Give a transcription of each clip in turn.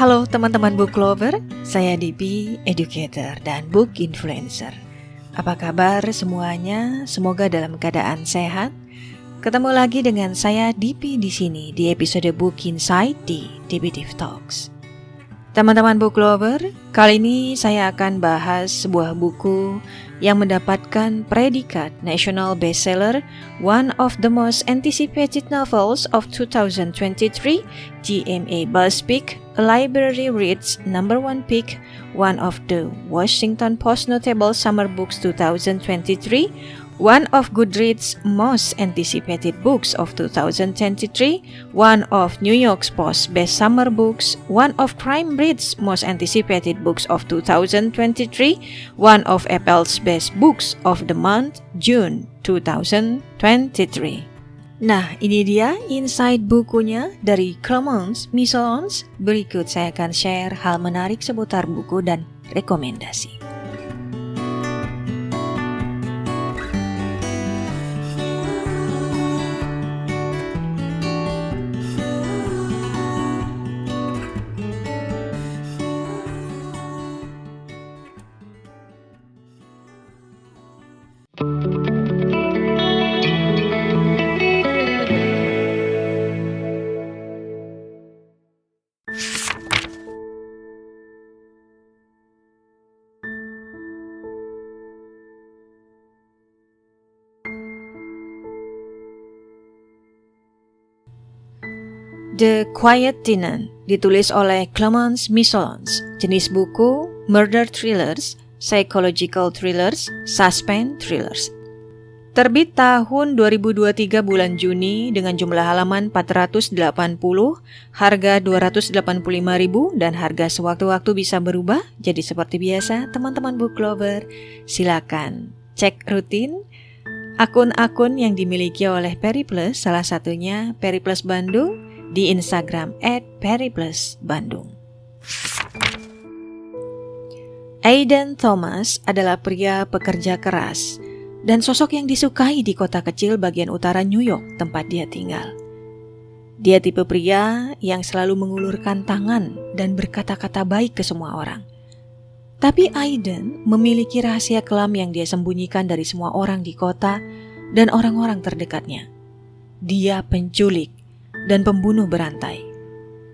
Halo teman-teman book lover, saya Dipi, educator dan book influencer. Apa kabar semuanya? Semoga dalam keadaan sehat. Ketemu lagi dengan saya Dipi di sini di episode Book Insight di DP Talks. Teman-teman book lover, kali ini saya akan bahas sebuah buku yang mendapatkan predikat National Bestseller, one of the most anticipated novels of 2023, GMA BuzzPick, a library reads #1 pick, one of the Washington Post notable summer books 2023, one of Goodreads most anticipated books of 2023, one of New York Post best summer books, one of Crime Breed's most anticipated books of 2023, one of Apple's best books of the month June 2023. Nah, ini dia insight bukunya dari Clemence Misons. Berikut saya akan share hal menarik seputar buku dan rekomendasi. The Quiet Tenant ditulis oleh Clemence Misons. Jenis buku murder thrillers, psychological thrillers, suspense thrillers. Terbit tahun 2023 bulan Juni dengan jumlah halaman 480, harga 285.000 dan harga sewaktu-waktu bisa berubah. Jadi seperti biasa, teman-teman book lover, silakan cek rutin akun-akun yang dimiliki oleh Periplus, salah satunya Periplus Bandung di Instagram @periplusbandung. Aiden Thomas adalah pria pekerja keras dan sosok yang disukai di kota kecil bagian utara New York tempat dia tinggal. Dia tipe pria yang selalu mengulurkan tangan dan berkata-kata baik ke semua orang. Tapi Aiden memiliki rahasia kelam yang dia sembunyikan dari semua orang di kota dan orang-orang terdekatnya. Dia penculik dan pembunuh berantai.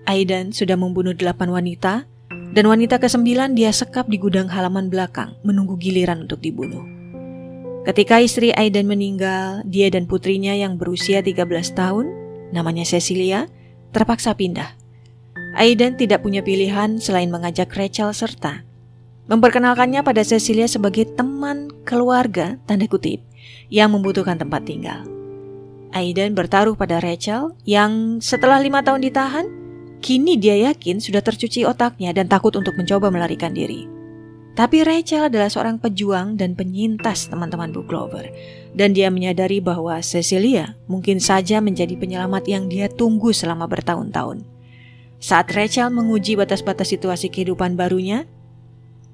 Aiden sudah membunuh 8 wanita, dan wanita ke-9 dia sekap di gudang halaman belakang, menunggu giliran untuk dibunuh. Ketika istri Aiden meninggal, dia dan putrinya yang berusia 13 tahun, namanya Cecilia, terpaksa pindah. Aiden tidak punya pilihan selain mengajak Rachel serta memperkenalkannya pada Cecilia sebagai teman keluarga, tanda kutip, yang membutuhkan tempat tinggal. Aiden bertaruh pada Rachel yang setelah 5 tahun ditahan, kini dia yakin sudah tercuci otaknya dan takut untuk mencoba melarikan diri. Tapi Rachel adalah seorang pejuang dan penyintas teman-teman book lover, dan dia menyadari bahwa Cecilia mungkin saja menjadi penyelamat yang dia tunggu selama bertahun-tahun. Saat Rachel menguji batas-batas situasi kehidupan barunya,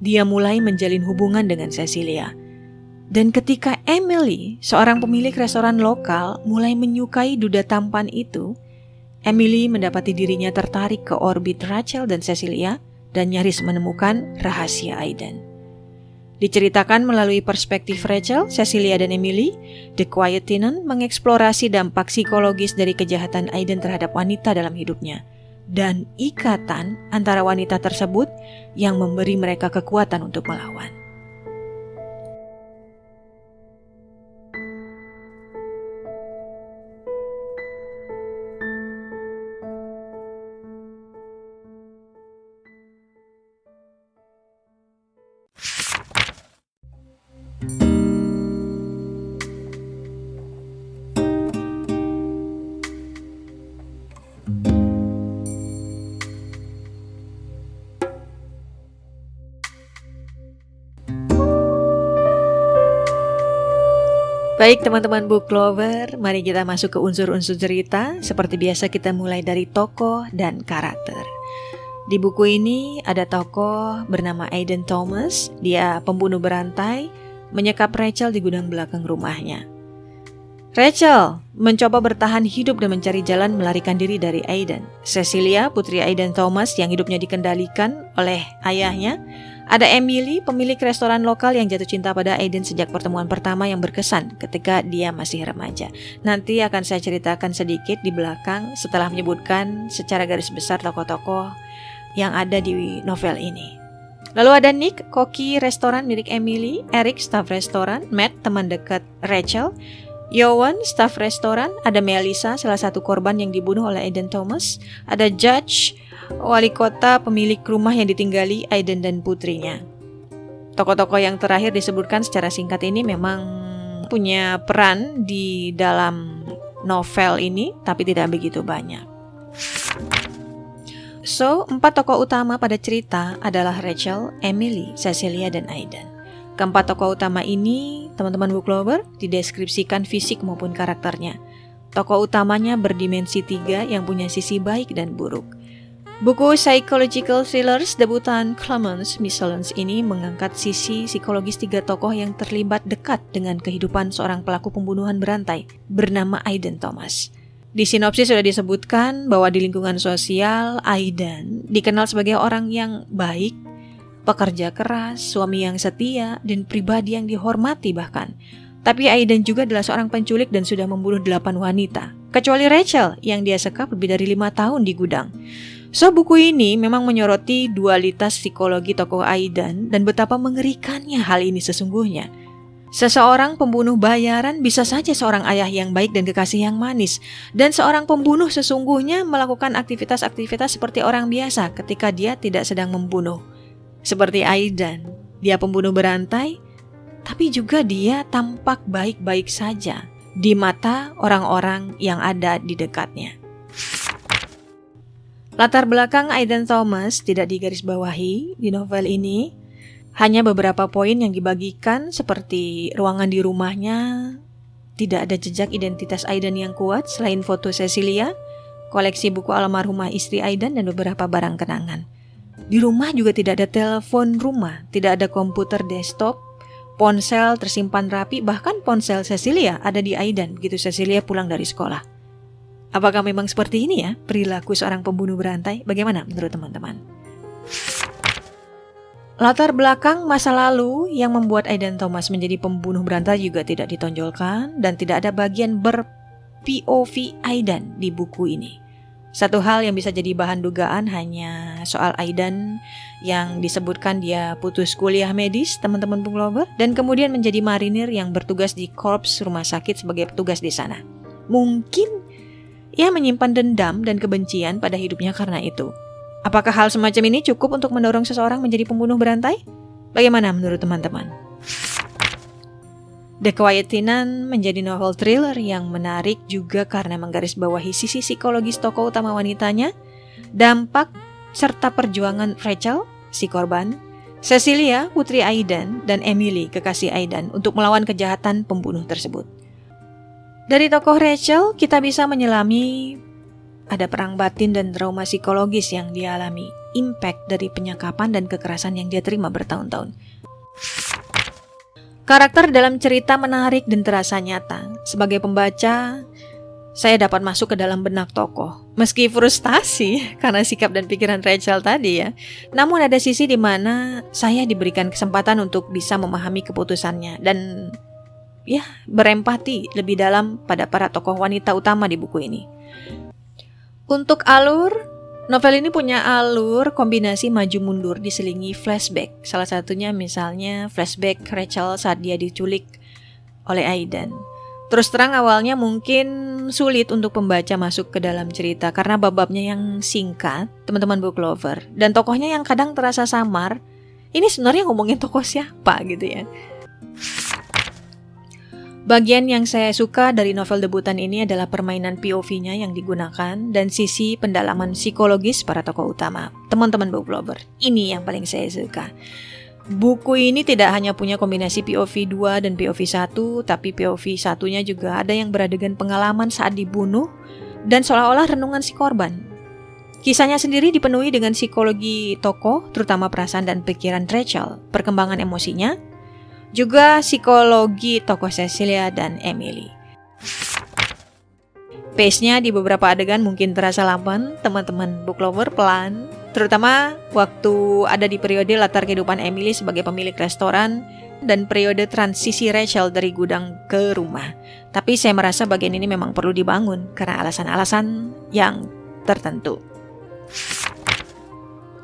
dia mulai menjalin hubungan dengan Cecilia. Dan ketika Emily, seorang pemilik restoran lokal, mulai menyukai duda tampan itu, Emily mendapati dirinya tertarik ke orbit Rachel dan Cecilia dan nyaris menemukan rahasia Aiden. Diceritakan melalui perspektif Rachel, Cecilia, dan Emily, The Quiet Tenant mengeksplorasi dampak psikologis dari kejahatan Aiden terhadap wanita dalam hidupnya dan ikatan antara wanita tersebut yang memberi mereka kekuatan untuk melawan. Baik teman-teman book lover, mari kita masuk ke unsur-unsur cerita. Seperti biasa kita mulai dari tokoh dan karakter. Di buku ini ada tokoh bernama Aiden Thomas. Dia pembunuh berantai, menyekap Rachel di gudang belakang rumahnya. Rachel mencoba bertahan hidup dan mencari jalan melarikan diri dari Aiden. Cecilia, putri Aiden Thomas yang hidupnya dikendalikan oleh ayahnya. Ada Emily, pemilik restoran lokal yang jatuh cinta pada Aiden sejak pertemuan pertama yang berkesan ketika dia masih remaja. Nanti akan saya ceritakan sedikit di belakang setelah menyebutkan secara garis besar tokoh-tokoh yang ada di novel ini. Lalu ada Nick, koki restoran milik Emily, Eric, staf restoran, Matt, teman dekat Rachel, Yowan, staf restoran, ada Melissa, salah satu korban yang dibunuh oleh Aiden Thomas, ada Judge, wali kota pemilik rumah yang ditinggali Aiden dan putrinya. Tokoh-tokoh yang terakhir disebutkan secara singkat ini memang punya peran di dalam novel ini, tapi tidak begitu banyak. So, 4 tokoh utama pada cerita adalah Rachel, Emily, Cecilia, dan Aiden. Keempat tokoh utama ini, teman-teman book lover, dideskripsikan fisik maupun karakternya. Tokoh utamanya berdimensi 3 yang punya sisi baik dan buruk. Buku psychological thrillers debutan Clemens Misselens ini mengangkat sisi psikologis 3 tokoh yang terlibat dekat dengan kehidupan seorang pelaku pembunuhan berantai bernama Aiden Thomas. Di sinopsis sudah disebutkan bahwa di lingkungan sosial, Aiden dikenal sebagai orang yang baik, pekerja keras, suami yang setia, dan pribadi yang dihormati bahkan. Tapi Aiden juga adalah seorang penculik dan sudah membunuh 8 wanita. Kecuali Rachel yang dia sekap lebih dari 5 tahun di gudang. So, buku ini memang menyoroti dualitas psikologi tokoh Aiden dan betapa mengerikannya hal ini sesungguhnya. Seseorang pembunuh bayaran bisa saja seorang ayah yang baik dan kekasih yang manis. Dan seorang pembunuh sesungguhnya melakukan aktivitas-aktivitas seperti orang biasa ketika dia tidak sedang membunuh. Seperti Aiden, dia pembunuh berantai, tapi juga dia tampak baik-baik saja di mata orang-orang yang ada di dekatnya. Latar belakang Aiden Thomas tidak digarisbawahi di novel ini, hanya beberapa poin yang dibagikan seperti ruangan di rumahnya, tidak ada jejak identitas Aiden yang kuat selain foto Cecilia, koleksi buku almarhumah istri Aiden, dan beberapa barang kenangan. Di rumah juga tidak ada telepon rumah, tidak ada komputer desktop, ponsel tersimpan rapi, bahkan ponsel Cecilia ada di Aiden begitu Cecilia pulang dari sekolah. Apakah memang seperti ini ya perilaku seorang pembunuh berantai? Bagaimana menurut teman-teman? Latar belakang masa lalu yang membuat Aiden Thomas menjadi pembunuh berantai juga tidak ditonjolkan dan tidak ada bagian ber-POV Aiden di buku ini. Satu hal yang bisa jadi bahan dugaan hanya soal Aiden yang disebutkan dia putus kuliah medis, teman-teman book lover, dan kemudian menjadi marinir yang bertugas di korps rumah sakit sebagai petugas di sana. Mungkin ia menyimpan dendam dan kebencian pada hidupnya karena itu. Apakah hal semacam ini cukup untuk mendorong seseorang menjadi pembunuh berantai? Bagaimana menurut teman-teman? The Quiet Tenant menjadi novel thriller yang menarik juga karena menggarisbawahi sisi psikologis tokoh utama wanitanya, dampak serta perjuangan Rachel, si korban, Cecilia, putri Aiden, dan Emily, kekasih Aiden, untuk melawan kejahatan pembunuh tersebut. Dari tokoh Rachel, kita bisa menyelami ada perang batin dan trauma psikologis yang dia alami, impact dari penyekapan dan kekerasan yang dia terima bertahun-tahun. Karakter dalam cerita menarik dan terasa nyata. Sebagai pembaca, saya dapat masuk ke dalam benak tokoh. Meski frustasi karena sikap dan pikiran Rachel tadi ya, namun ada sisi di mana saya diberikan kesempatan untuk bisa memahami keputusannya dan berempati lebih dalam pada para tokoh wanita utama di buku ini. Untuk alur, novel ini punya alur kombinasi maju mundur diselingi flashback. Salah satunya misalnya flashback Rachel saat dia diculik oleh Aiden. Terus terang awalnya mungkin sulit untuk pembaca masuk ke dalam cerita karena bab-babnya yang singkat, teman-teman book lover, dan tokohnya yang kadang terasa samar. Ini sebenarnya ngomongin tokoh siapa gitu ya. Bagian yang saya suka dari novel debutan ini adalah permainan POV-nya yang digunakan dan sisi pendalaman psikologis para tokoh utama. Teman-teman book lover, ini yang paling saya suka. Buku ini tidak hanya punya kombinasi POV 2 dan POV 1, tapi POV 1-nya juga ada yang beradegan pengalaman saat dibunuh dan seolah-olah renungan si korban. Kisahnya sendiri dipenuhi dengan psikologi tokoh, terutama perasaan dan pikiran Rachel, perkembangan emosinya, juga psikologi tokoh Cecilia dan Emily. Pace-nya di beberapa adegan mungkin terasa lamban, teman-teman book lover, pelan. Terutama waktu ada di periode latar kehidupan Emily sebagai pemilik restoran dan periode transisi Rachel dari gudang ke rumah. Tapi saya merasa bagian ini memang perlu dibangun karena alasan-alasan yang tertentu.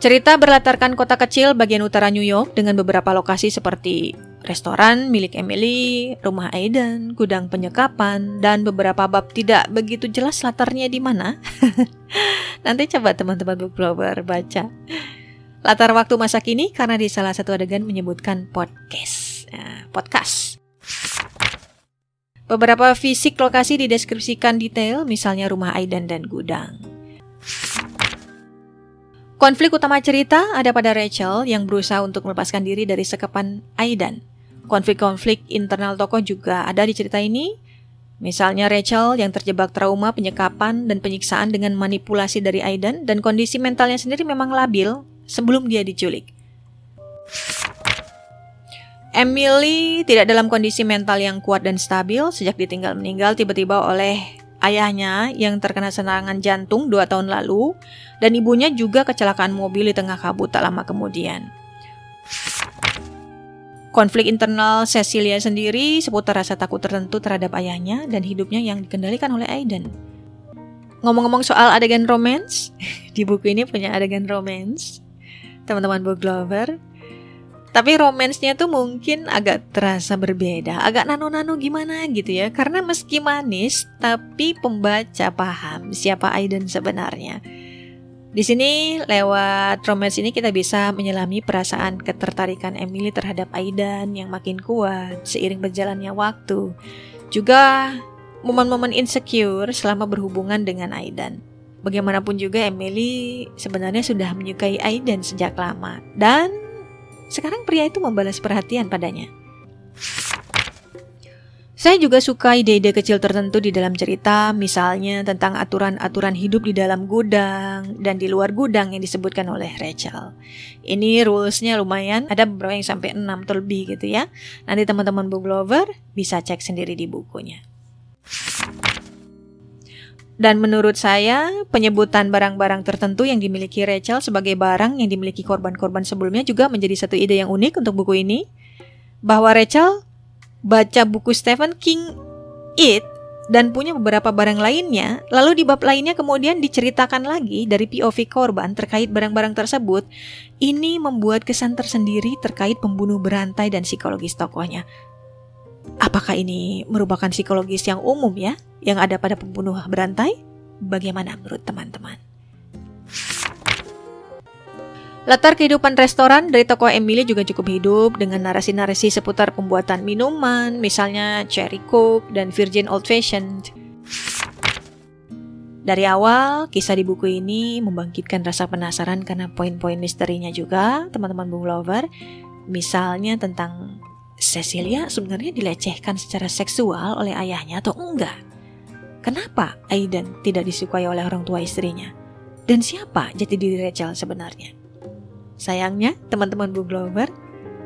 Cerita berlatarkan kota kecil bagian utara New York dengan beberapa lokasi seperti restoran milik Emily, rumah Aiden, gudang penyekapan, dan beberapa bab tidak begitu jelas latarnya di mana. Nanti coba teman-teman book lover baca. Latar waktu masa kini karena di salah satu adegan menyebutkan podcast. Beberapa fisik lokasi dideskripsikan detail, misalnya rumah Aiden dan gudang. Konflik utama cerita ada pada Rachel yang berusaha untuk melepaskan diri dari sekapan Aiden. Konflik-konflik internal tokoh juga ada di cerita ini. Misalnya Rachel yang terjebak trauma penyekapan dan penyiksaan dengan manipulasi dari Aiden dan kondisi mentalnya sendiri memang labil sebelum dia diculik. Emily tidak dalam kondisi mental yang kuat dan stabil sejak ditinggal meninggal tiba-tiba oleh ayahnya yang terkena serangan jantung 2 tahun lalu dan ibunya juga kecelakaan mobil di tengah kabut tak lama kemudian. Konflik internal Cecilia sendiri seputar rasa takut tertentu terhadap ayahnya dan hidupnya yang dikendalikan oleh Aiden. Ngomong-ngomong soal adegan romance, di buku ini punya adegan romance, teman-teman book lover. Tapi romansnya tuh mungkin agak terasa berbeda, agak nano-nano gimana gitu ya. Karena meski manis, tapi pembaca paham siapa Aiden sebenarnya. Di sini lewat romance ini kita bisa menyelami perasaan ketertarikan Emily terhadap Aiden yang makin kuat seiring berjalannya waktu. Juga momen-momen insecure selama berhubungan dengan Aiden. Bagaimanapun juga Emily sebenarnya sudah menyukai Aiden sejak lama dan sekarang pria itu membalas perhatian padanya. Saya juga suka ide-ide kecil tertentu di dalam cerita, misalnya tentang aturan-aturan hidup di dalam gudang dan di luar gudang yang disebutkan oleh Rachel. Ini rules-nya lumayan, ada beberapa yang sampai 6 atau lebih gitu ya. Nanti teman-teman book lover bisa cek sendiri di bukunya. Dan menurut saya, penyebutan barang-barang tertentu yang dimiliki Rachel sebagai barang yang dimiliki korban-korban sebelumnya juga menjadi satu ide yang unik untuk buku ini. Bahwa Rachel baca buku Stephen King It dan punya beberapa barang lainnya, lalu di bab lainnya kemudian diceritakan lagi dari POV korban terkait barang-barang tersebut. Ini membuat kesan tersendiri terkait pembunuh berantai dan psikologis tokohnya. Apakah ini merupakan psikologis yang umum ya, yang ada pada pembunuh berantai? Bagaimana menurut teman-teman? Latar kehidupan restoran dari tokoh Emily juga cukup hidup dengan narasi-narasi seputar pembuatan minuman, misalnya Cherry Coke dan Virgin Old Fashioned. Dari awal, kisah di buku ini membangkitkan rasa penasaran karena poin-poin misterinya juga, teman-teman book lover. Misalnya tentang Cecilia sebenarnya dilecehkan secara seksual oleh ayahnya atau enggak? Kenapa Aiden tidak disukai oleh orang tua istrinya? Dan siapa jati diri Rachel sebenarnya? Sayangnya, teman-teman book lover,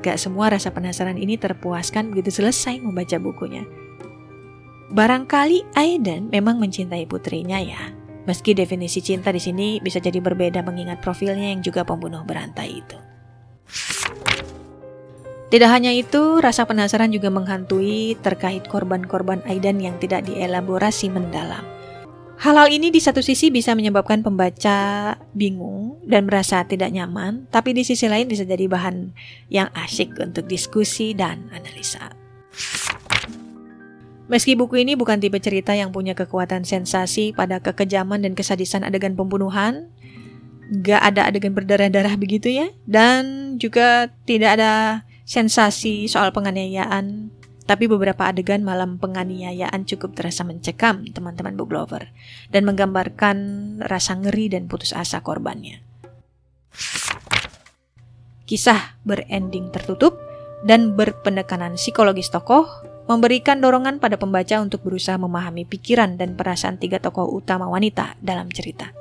gak semua rasa penasaran ini terpuaskan begitu selesai membaca bukunya. Barangkali Aiden memang mencintai putrinya ya. Meski definisi cinta di sini bisa jadi berbeda mengingat profilnya yang juga pembunuh berantai itu. Tidak hanya itu, rasa penasaran juga menghantui terkait korban-korban Aiden yang tidak dielaborasi mendalam. Hal-hal ini di satu sisi bisa menyebabkan pembaca bingung dan merasa tidak nyaman, tapi di sisi lain bisa jadi bahan yang asyik untuk diskusi dan analisa. Meski buku ini bukan tipe cerita yang punya kekuatan sensasi pada kekejaman dan kesadisan adegan pembunuhan, gak ada adegan berdarah-darah begitu ya, dan juga tidak ada sensasi soal penganiayaan, tapi beberapa adegan malam penganiayaan cukup terasa mencekam teman-teman book lover dan menggambarkan rasa ngeri dan putus asa korbannya. Kisah berending tertutup dan berpenekanan psikologis tokoh memberikan dorongan pada pembaca untuk berusaha memahami pikiran dan perasaan 3 tokoh utama wanita dalam cerita.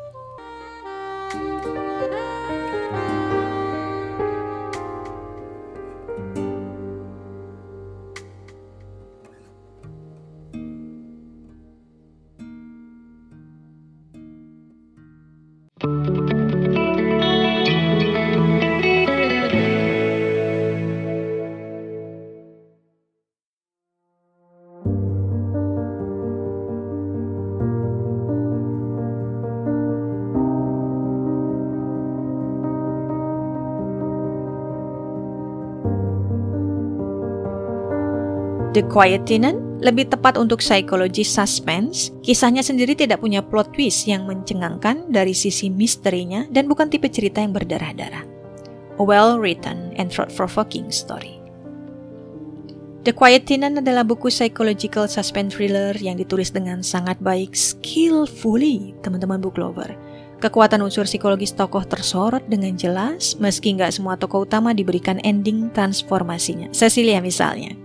The Quiet Tenant lebih tepat untuk psikologi suspense. Kisahnya sendiri tidak punya plot twist yang mencengangkan dari sisi misterinya dan bukan tipe cerita yang berdarah-darah. A well-written and thought-provoking story. The Quiet Tenant adalah buku psychological suspense thriller yang ditulis dengan sangat baik, skillfully, teman-teman book lover. Kekuatan unsur psikologis tokoh tersorot dengan jelas, meski nggak semua tokoh utama diberikan ending transformasinya. Cecilia misalnya.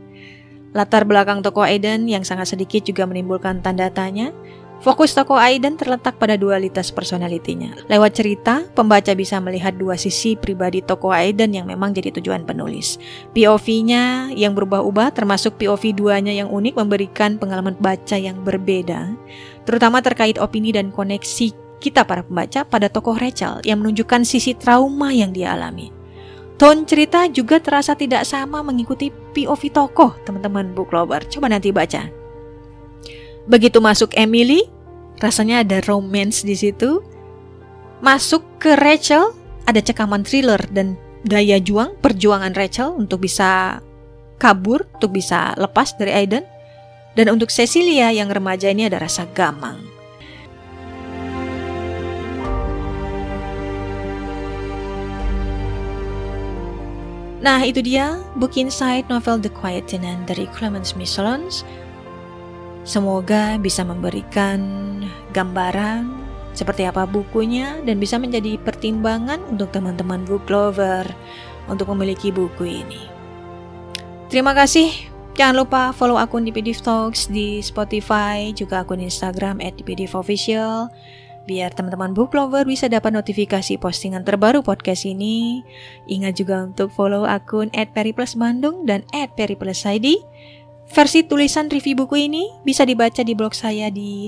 Latar belakang tokoh Aiden yang sangat sedikit juga menimbulkan tanda tanya. Fokus tokoh Aiden terletak pada dualitas personalitinya. Lewat cerita, pembaca bisa melihat dua sisi pribadi tokoh Aiden yang memang jadi tujuan penulis. POV-nya yang berubah-ubah, termasuk POV 2-nya yang unik, memberikan pengalaman baca yang berbeda, terutama terkait opini dan koneksi kita para pembaca pada tokoh Rachel yang menunjukkan sisi trauma yang dia alami. Tone cerita juga terasa tidak sama mengikuti POV tokoh, teman-teman book lover. Coba nanti baca. Begitu masuk Emily, rasanya ada romance di situ. Masuk ke Rachel, ada cekaman thriller dan daya juang, perjuangan Rachel untuk bisa kabur, untuk bisa lepas dari Aiden. Dan untuk Cecilia yang remaja ini ada rasa gamang. Nah, itu dia book insight novel The Quiet Tenant dari Clemence Missolons. Semoga bisa memberikan gambaran seperti apa bukunya dan bisa menjadi pertimbangan untuk teman-teman book lover untuk memiliki buku ini. Terima kasih. Jangan lupa follow akun DP Div Talks di Spotify, juga akun Instagram @dpdivofficial. Biar teman-teman book lover bisa dapat notifikasi postingan terbaru podcast ini. Ingat juga untuk follow akun @periplusbandung dan @periplusid. Versi tulisan review buku ini bisa dibaca di blog saya di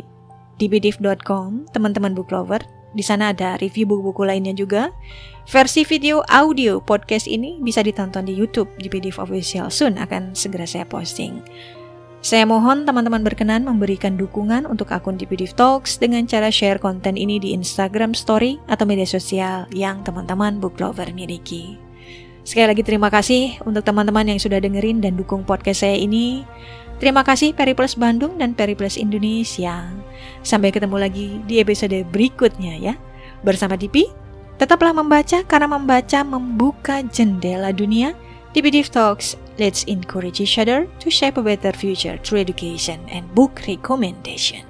dbdiv.com, teman-teman book lover. Di sana ada review buku-buku lainnya juga. Versi video audio podcast ini bisa ditonton di YouTube DPDiv Official. Soon akan segera saya posting. Saya mohon teman-teman berkenan memberikan dukungan untuk akun DPDiv Talks dengan cara share konten ini di Instagram Story atau media sosial yang teman-teman book lover miliki. Sekali lagi terima kasih untuk teman-teman yang sudah dengerin dan dukung podcast saya ini. Terima kasih Periplus Bandung dan Periplus Indonesia. Sampai ketemu lagi di episode berikutnya ya. Bersama DP, tetaplah membaca karena membaca membuka jendela dunia. DPDiv Talks, let's encourage each other to shape a better future through education and book recommendation.